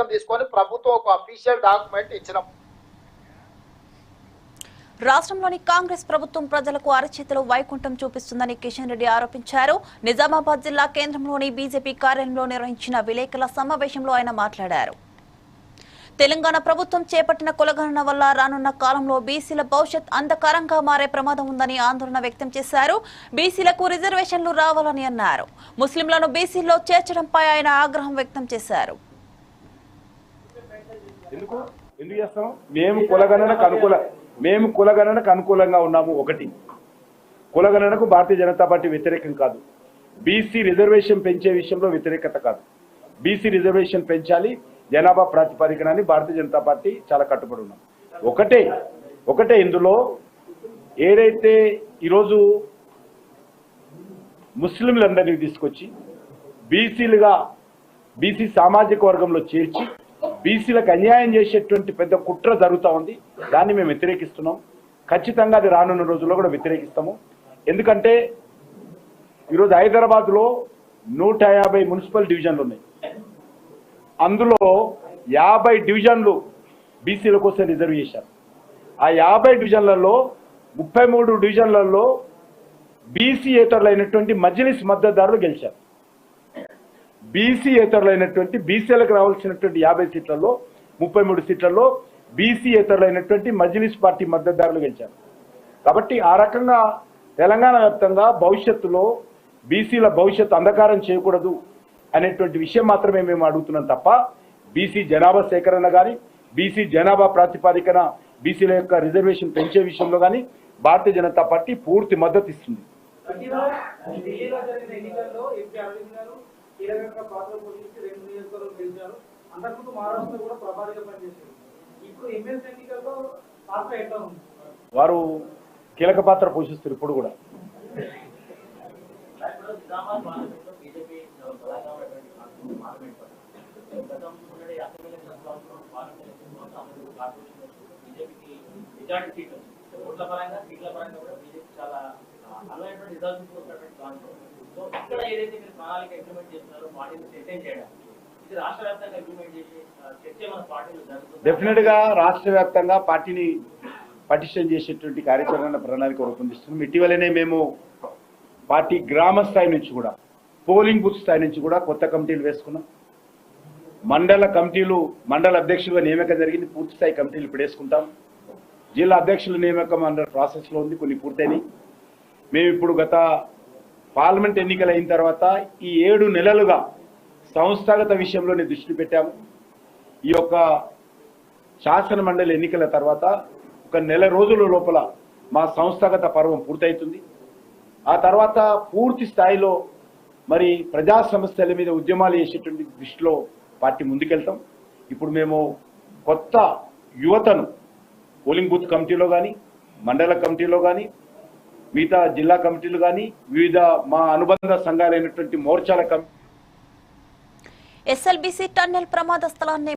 నిర్ణయం తీసుకొని ప్రభుత్వం ఒక అఫీషియల్ డాక్యుమెంట్ ఇచ్చినాం. రాష్ట్రంలోని కాంగ్రెస్ ప్రభుత్వం ప్రజలకు అరచేతిలో వైకుంఠం చూపిస్తుందని కిషన్ రెడ్డి ఆరోపించారు. నిజామాబాద్ జిల్లా కేంద్రంలోని బీజేపీ కార్యాలయంలో నిర్వహించిన విలేకరుల సమావేశంలో ఆయన మాట్లాడారు. తెలంగాణ ప్రభుత్వం చేపట్టిన కులగణన వల్ల రానున్న కాలంలో బీసీల భవిష్యత్ అంధకారంగా మారే ప్రమాదం ఉందని ఆందోళన వ్యక్తం చేశారు. బీసీలకు రిజర్వేషన్లు రావాలని అన్నారు. ముస్లింలను బీసీల్లో చేర్చడంపై ఆయన ఆగ్రహం వ్యక్తం చేశారు. మేము కులగణనకు అనుకూలంగా ఉన్నాము. ఒకటి, కులగణనకు భారతీయ జనతా పార్టీ వ్యతిరేకం కాదు. బీసీ రిజర్వేషన్ పెంచే విషయంలో వ్యతిరేకత కాదు. బీసీ రిజర్వేషన్ పెంచాలి జనాభా ప్రాతిపదికన అని భారతీయ జనతా పార్టీ చాలా కట్టుబడి ఉన్నాం. ఒకటే ఇందులో ఏదైతే ఈరోజు ముస్లింలందరినీ తీసుకొచ్చి బీసీ సామాజిక వర్గంలో చేర్చి బీసీలకు అన్యాయం చేసేటువంటి పెద్ద కుట్ర జరుగుతూ ఉంది. దాన్ని మేము వ్యతిరేకిస్తున్నాం. ఖచ్చితంగా అది రానున్న రోజుల్లో కూడా వ్యతిరేకిస్తాము. ఎందుకంటే ఈరోజు హైదరాబాద్లో 150 మున్సిపల్ డివిజన్లు ఉన్నాయి. అందులో 50 డివిజన్లు బీసీల కోసం రిజర్వ్ చేశారు. ఆ 50 డివిజన్లలో 33 డివిజన్లలో బీసీయేతరులైనటువంటి మజ్లిస్ మద్దతుదారులు గెలిచారు. బీసీయేతరులైనటువంటి బీసీలకు రావాల్సినటువంటి 50 సీట్లలో 33 సీట్లలో బీసీయేతరులైనటువంటి మజ్లిస్ పార్టీ మద్దతుదారులు గెలిచారు. కాబట్టి ఆ రకంగా తెలంగాణ వ్యాప్తంగా భవిష్యత్తులో బీసీల భవిష్యత్తు అంధకారం చేయకూడదు అనేటువంటి విషయం మాత్రమే మేము అడుగుతున్నాం తప్ప బీసీ జనాభా సేకరణ కానీ బీసీ జనాభా ప్రాతిపదికన బీసీల యొక్క రిజర్వేషన్ పెంచే విషయంలో కానీ భారతీయ జనతా పార్టీ పూర్తి మద్దతు ఇస్తుంది. వారు కీలక పాత్ర పోషిస్తారు ఇప్పుడు కూడా. డెఫినెట్ గా రాష్ట్ర వ్యాప్తంగా పార్టీని పటిష్టం చేసేటువంటి కార్యాచరణ ప్రణాళిక రూపొందిస్తున్నాం. ఇటీవలనే మేము పార్టీ గ్రామ స్థాయి నుంచి కూడా పోలింగ్ బూత్ స్థాయి నుంచి కూడా కొత్త కమిటీలు వేసుకున్నాం. మండల కమిటీలు మండల అధ్యక్షులుగా నియామకం జరిగింది. పూర్తి స్థాయి కమిటీలు ఇప్పుడు వేసుకుంటాం. జిల్లా అధ్యక్షుల నియామకం అండర్ ప్రాసెస్లో ఉంది. కొన్ని పూర్తయినాయి. మేము ఇప్పుడు గత పార్లమెంట్ ఎన్నికలు అయిన తర్వాత ఈ 7 నెలలుగా సంస్థాగత విషయంలోనే దృష్టి పెట్టాము. ఈ యొక్క శాసన మండలి ఎన్నికల తర్వాత ఒక నెల రోజుల లోపల మా సంస్థాగత పర్వం పూర్తవుతుంది. ఆ తర్వాత పూర్తి స్థాయిలో మరి ప్రజా సమస్యల మీద ఉద్యమాలు చేసేటువంటి దృష్టిలో పార్టీ ముందుకెళ్తాం. ఇప్పుడు మేము కొత్త యువతను పోలింగ్ బూత్ కమిటీలో కానీ మండల కమిటీలో కానీ మిగతా జిల్లా కమిటీలు కానీ వివిధ మా అనుబంధ సంఘాలైనటువంటి మోర్చాల ఎస్ఎల్బీసీ టన్నెల్ ప్రమాద స్థలాన్ని